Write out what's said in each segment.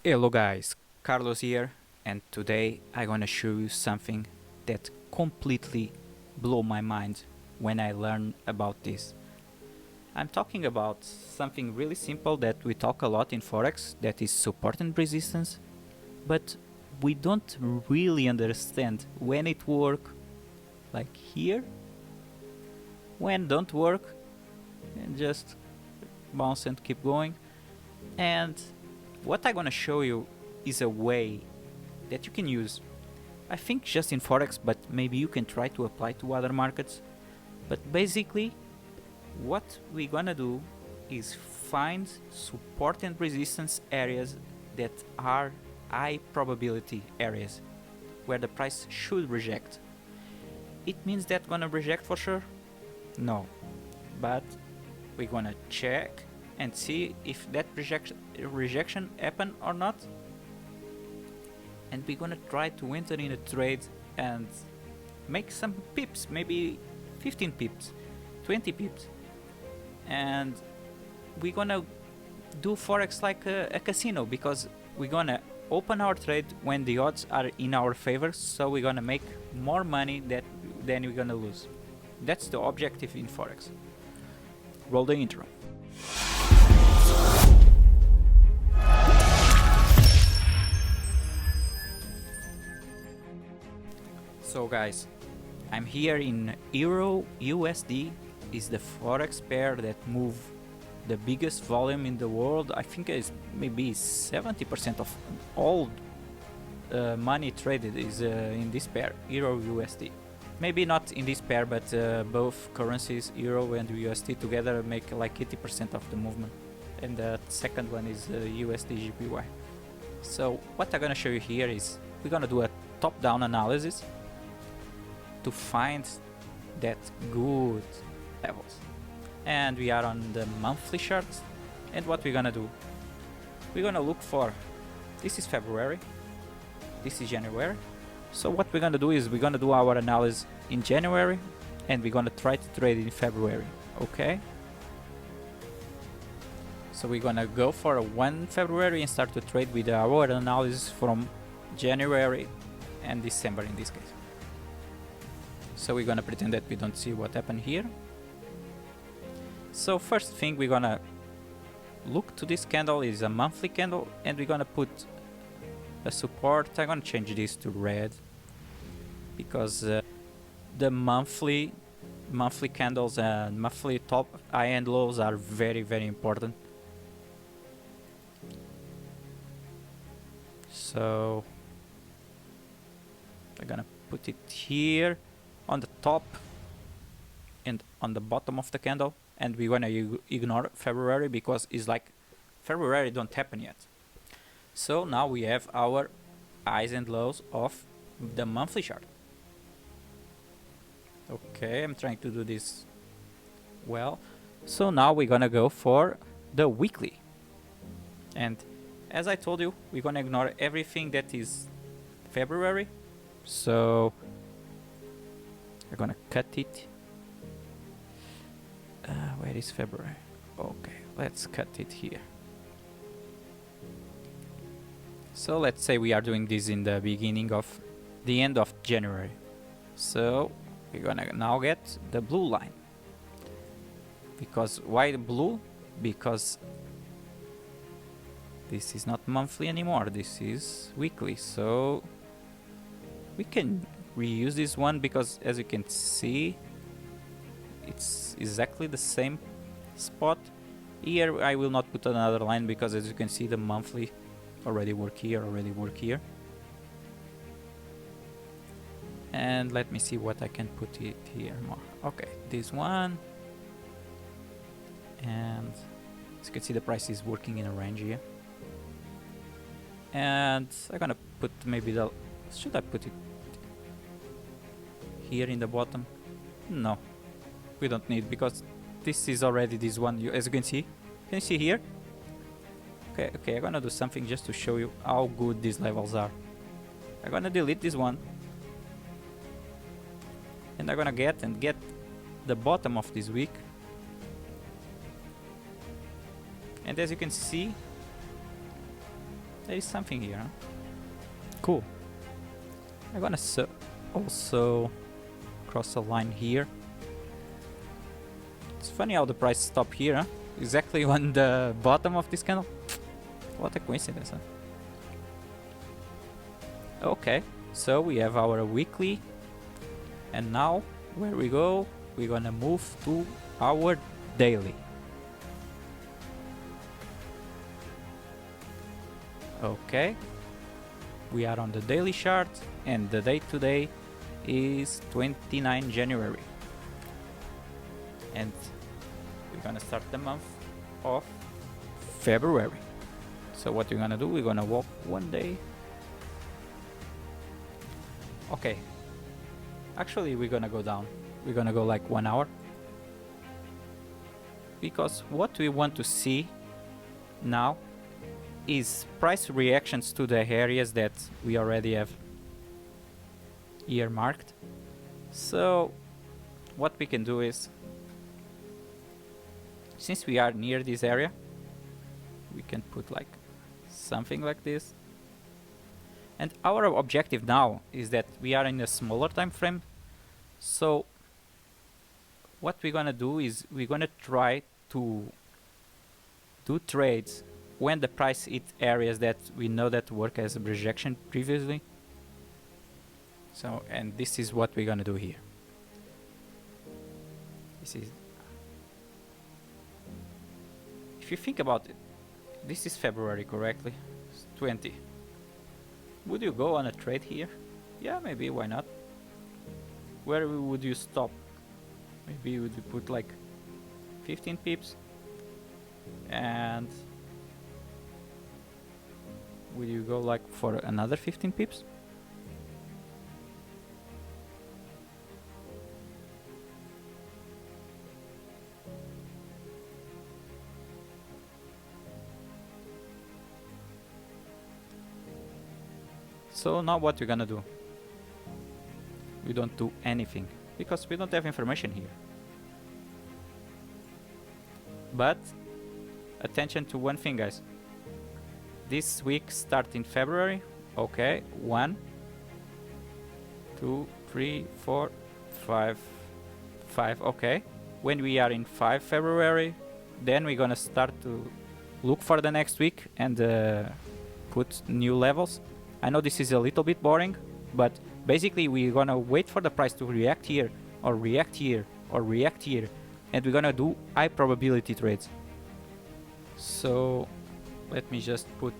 Hello guys, Carlos here, and today I'm gonna show you something that completely blew my mind when I learned about this. I'm talking about something really simple that we talk a lot in Forex, that is support and resistance, but we don't really understand when it work, like here, when don't work, and just bounce and keep going. And what I'm gonna show you is a way that you can use, I think just in Forex, but maybe you can try to apply to other markets. But basically, what we're gonna do is find support and resistance areas that are high probability areas where the price should reject. It means that gonna reject for sure? No, but we're gonna check and see if that rejection happen or not, and we're gonna try to enter in a trade and make some pips, maybe 15 pips, 20 pips, and we're gonna do Forex like a casino, because we're gonna open our trade when the odds are in our favor, so we're gonna make more money than we're gonna lose. That's the objective in Forex. Roll the intro. So guys, I'm here in Euro USD, is the Forex pair that move the biggest volume in the world. I think it's maybe 70% of all money traded is in this pair, Euro USD. Maybe not in this pair, but both currencies, Euro and USD together, make like 80% of the movement. And the second one is USD GPY. So what I'm gonna show you here is we're gonna do a top-down analysis to find that good levels. And we are on the monthly chart, and what we're gonna do, we're gonna look for, this is February, this is January. So what we're gonna do is we're gonna do our analysis in January, and we're gonna try to trade in February. Okay, so we're gonna go for 1 February and start to trade with our analysis from January and December in this case. So we're gonna pretend that we don't see what happened here. So first thing we're gonna look to, this candle is a monthly candle, and we're gonna put a support. I'm gonna change this to red, because the monthly candles and monthly top, high and lows are very important. So I'm gonna put it here on the top and on the bottom of the candle, and we're gonna ignore February because it's like February don't happen yet. So now we have our highs and lows of the monthly chart. Okay, I'm trying to do this well. So now we're gonna go for the weekly, and as I told you, we're gonna ignore everything that is February. So I'm gonna cut it. Where is February? Okay, let's cut it here. So let's say we are doing this in the beginning of the end of January. So we're gonna now get the blue line. Because why blue? Because this is not monthly anymore, this is weekly. So we can reuse this one, because as you can see, it's exactly the same spot. Here I will not put another line, because as you can see, the monthly already work here, and let me see what I can put it here more. Okay, this one, and as you can see, the price is working in a range here. And I'm gonna put maybe the, should I put it here in the bottom? No, we don't need, because this is already this one. As you can see here. Okay, I'm gonna do something just to show you how good these levels are. I'm gonna delete this one, and I'm gonna get the bottom of this week. And as you can see, There is something here, huh? Cool. I'm gonna also cross a line here. It's funny how the price stopped here, huh? Exactly on the bottom of this candle. What a coincidence, huh? Okay, so we have our weekly, and now where we go, we're gonna move to our daily. Okay, we are on the daily chart, and the date today is 29 January, and we're gonna start the month of February. So what we're gonna do, we're gonna walk one day. Okay, actually we're gonna go down. We're gonna go like 1 hour, because what we want to see now is price reactions to the areas that we already have earmarked. So what we can do is, since we are near this area, we can put like something like this. And our objective now is that we are in a smaller time frame. So what we're gonna do is we're gonna try to do trades when the price hits areas that we know that work as a rejection previously. So, and this is what we're gonna do here. This is, if you think about it, this is February, correctly? It's 20. Would you go on a trade here? Yeah, maybe, why not? Where would you stop? Maybe would you put like 15 pips? And would you go like for another 15 pips? So now what we're gonna do? We don't do anything, because we don't have information here. But attention to one thing, guys. This week start in February. Okay, 1, 2, 3, 4, 5. Okay, when we are in 5 February, then we're gonna start to look for the next week and put new levels. I know this is a little bit boring, but basically we're gonna wait for the price to react here, or react here, or react here, and we're gonna do high probability trades. So let me just put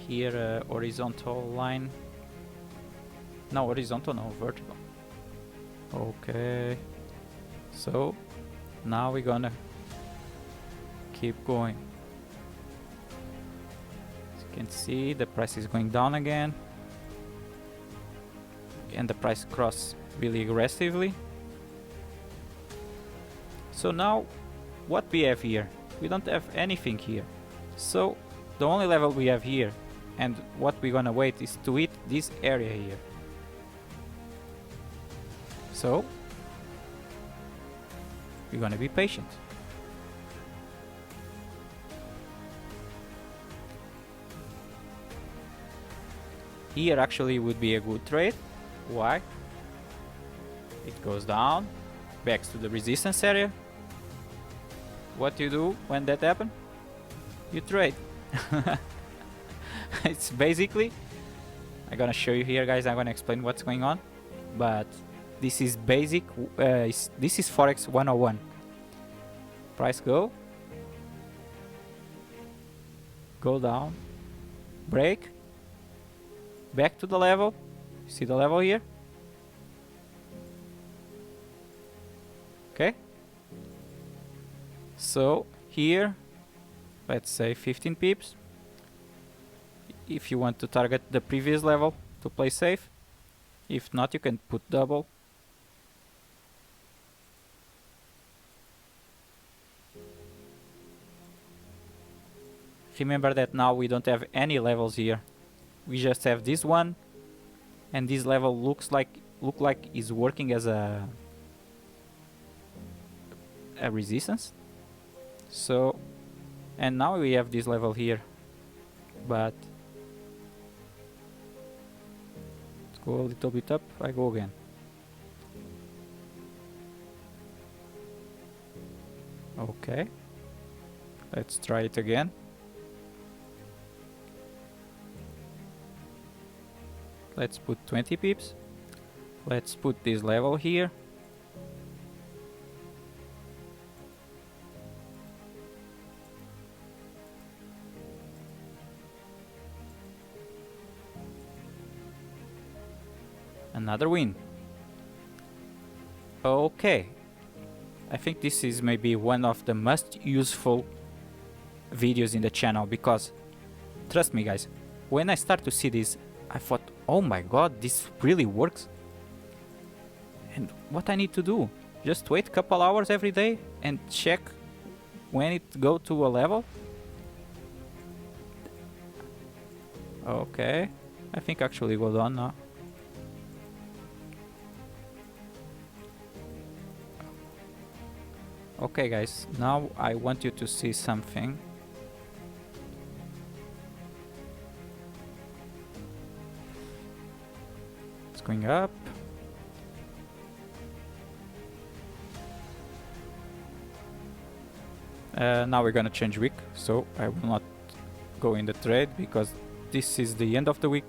here a horizontal line. No, horizontal, no, vertical. Okay, so now we're gonna keep going. You can see the price is going down again, and the price crossed really aggressively. So now what we have here, we don't have anything here. So the only level we have here, and what we're gonna wait, is to hit this area here. So we're gonna be patient. Here actually would be a good trade. Why? It goes down, backs to the resistance area. What you do when that happens? You trade. It's basically, I'm gonna show you here, guys. I'm gonna explain what's going on, but this is basic. This is Forex 101. Price go down, break, back to the level. See the level here? Okay. So here, let's say 15 pips. If you want to target the previous level to play safe. If not, you can put double. Remember that now we don't have any levels here. We just have this one, and this level look like is working as a resistance. So, and now we have this level here, but Go a little bit up, I go again. Okay, let's try it again. Let's put 20 pips. Let's put this level here. Another win. Okay, I think this is maybe one of the most useful videos in the channel, because trust me guys, when I start to see this, I thought, oh my god, this really works. And what I need to do, just wait a couple hours every day and check when it go to a level. Okay, I think actually go down now. Okay guys, now I want you to see something. It's going up. Now we're gonna change week, so I will not go in the trade because this is the end of the week.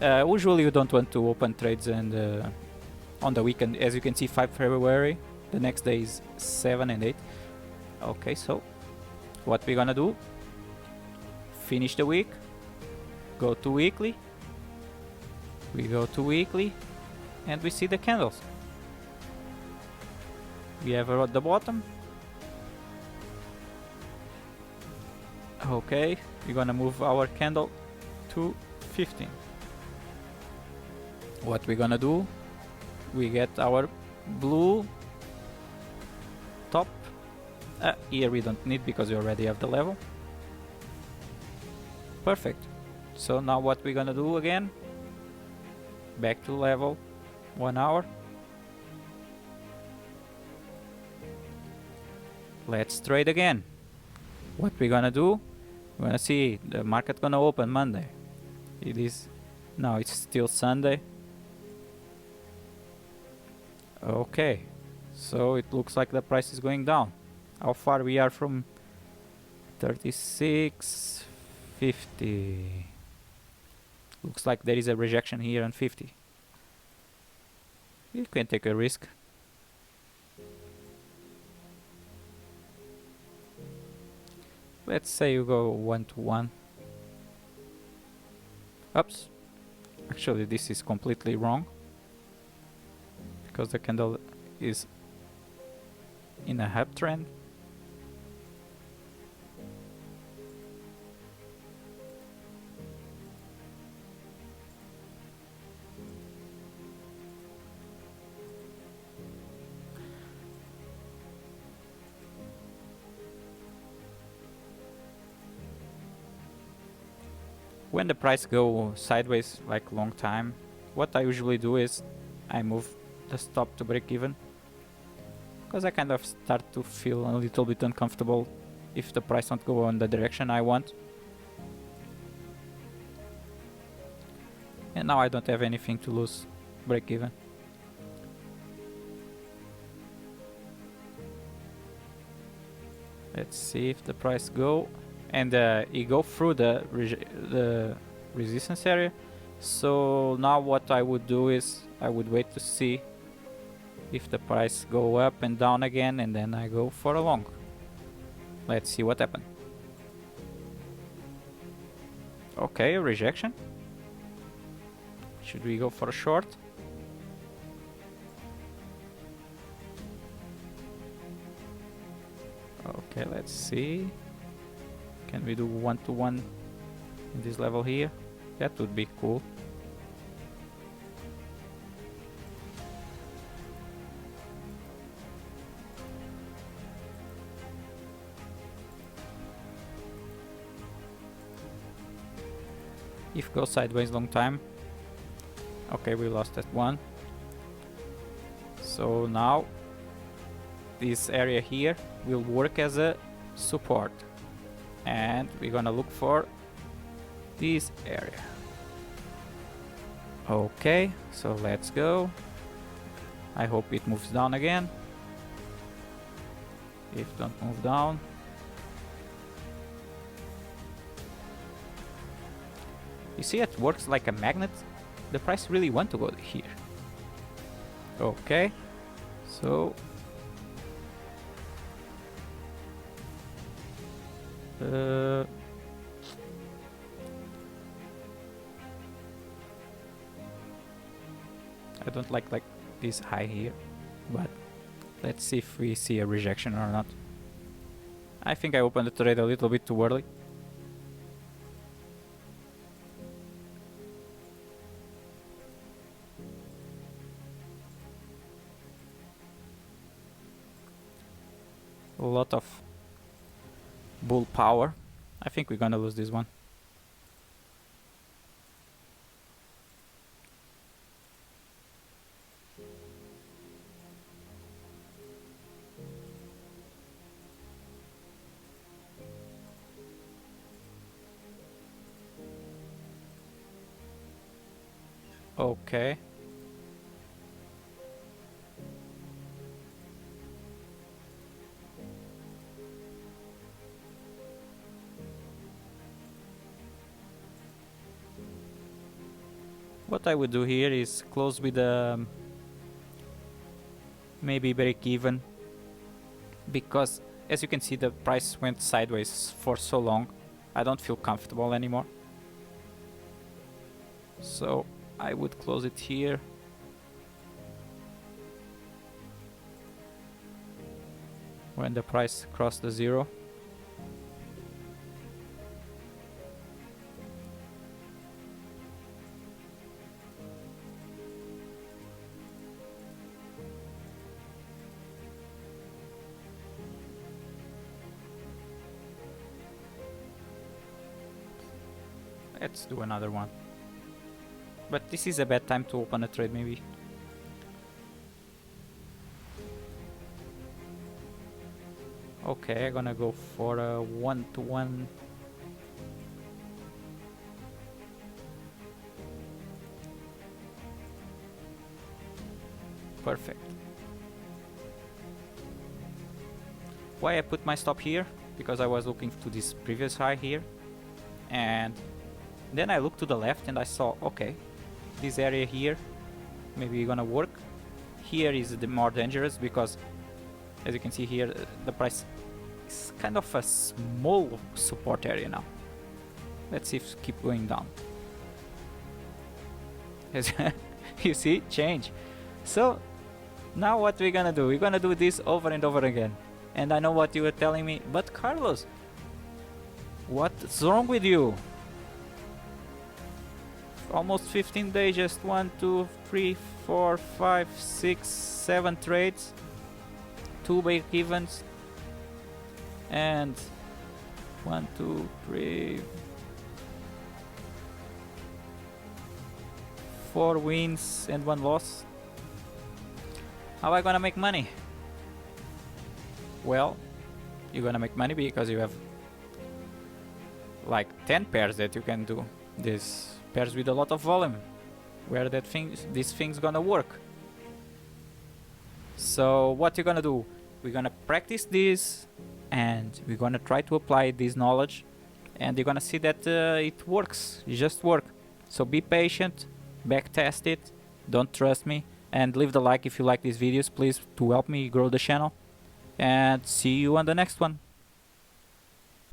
Usually you don't want to open trades and on the weekend. As you can see, 5 February, the next day is 7 and 8. Okay, so what we're gonna do, finish the week, go to weekly, we go to weekly, and we see the candles. We have her at the bottom. Okay, we're gonna move our candle to 15. What we're gonna do, we get our blue top. Here we don't need because we already have the level. Perfect. So now what we're gonna do again, back to level 1 hour. Let's trade again. What we're gonna do, we're gonna see the market gonna open Monday. It is, now it's still Sunday. Okay, so it looks like the price is going down. How far we are from 36.50? Looks like there is a rejection here on 50. You can take a risk. Let's say you go 1 to 1. Oops. Actually, this is completely wrong, because the candle is in a uptrend. When the price go sideways like long time, what I usually do is I move the stop to break even, because I kind of start to feel a little bit uncomfortable if the price won't go in the direction I want. And now I don't have anything to lose. Break even. Let's see if the price go, and it go through the resistance area. So now what I would do is I would wait to see if the price go up and down again, and then I go for a long. Let's see what happened. Okay, rejection. Should we go for a short? Okay, let's see. Can we do 1 to 1 in this level here? That would be cool. If go sideways long time. Okay, we lost that one. So now this area here will work as a support, and we're gonna look for this area. Okay, so let's go. I hope it moves down again. If don't move down. You see, it works like a magnet. The price really want to go here. Okay, so I don't like this high here, but let's see if we see a rejection or not. I think I opened the trade a little bit too early. A lot of bull power. I think we're gonna lose this one. Okay. What I would do here is close with maybe break even, because as you can see the price went sideways for so long. I don't feel comfortable anymore. So I would close it here. When the price crossed the zero. Let's do another one. But this is a bad time to open a trade, maybe. Okay, I'm gonna go for a 1-to-1. Perfect. Why I put my stop here? Because I was looking to this previous high here, and then I looked to the left and I saw, okay, this area here maybe gonna work. Here is the more dangerous because, as you can see here, the price is kind of a small support area now. Let's see if keep going down. As you see, change. So now what we're gonna do? We're gonna do this over and over again. And I know what you were telling me, but Carlos, what's wrong with you? Almost 15 days, just 1, 2, 3, 4, 5, 6, 7 trades, 2 break evens, and 1, 2, 3, 4 wins and 1 loss. How am I gonna make money? Well, you're gonna make money because you have like 10 pairs that you can do. This pairs with a lot of volume, where this thing's gonna work. So what you're gonna do? We're gonna practice this, and we're gonna try to apply this knowledge, and you're gonna see that it works. It just works. So be patient, backtest it, don't trust me, and leave the like if you like these videos, please, to help me grow the channel. And see you on the next one.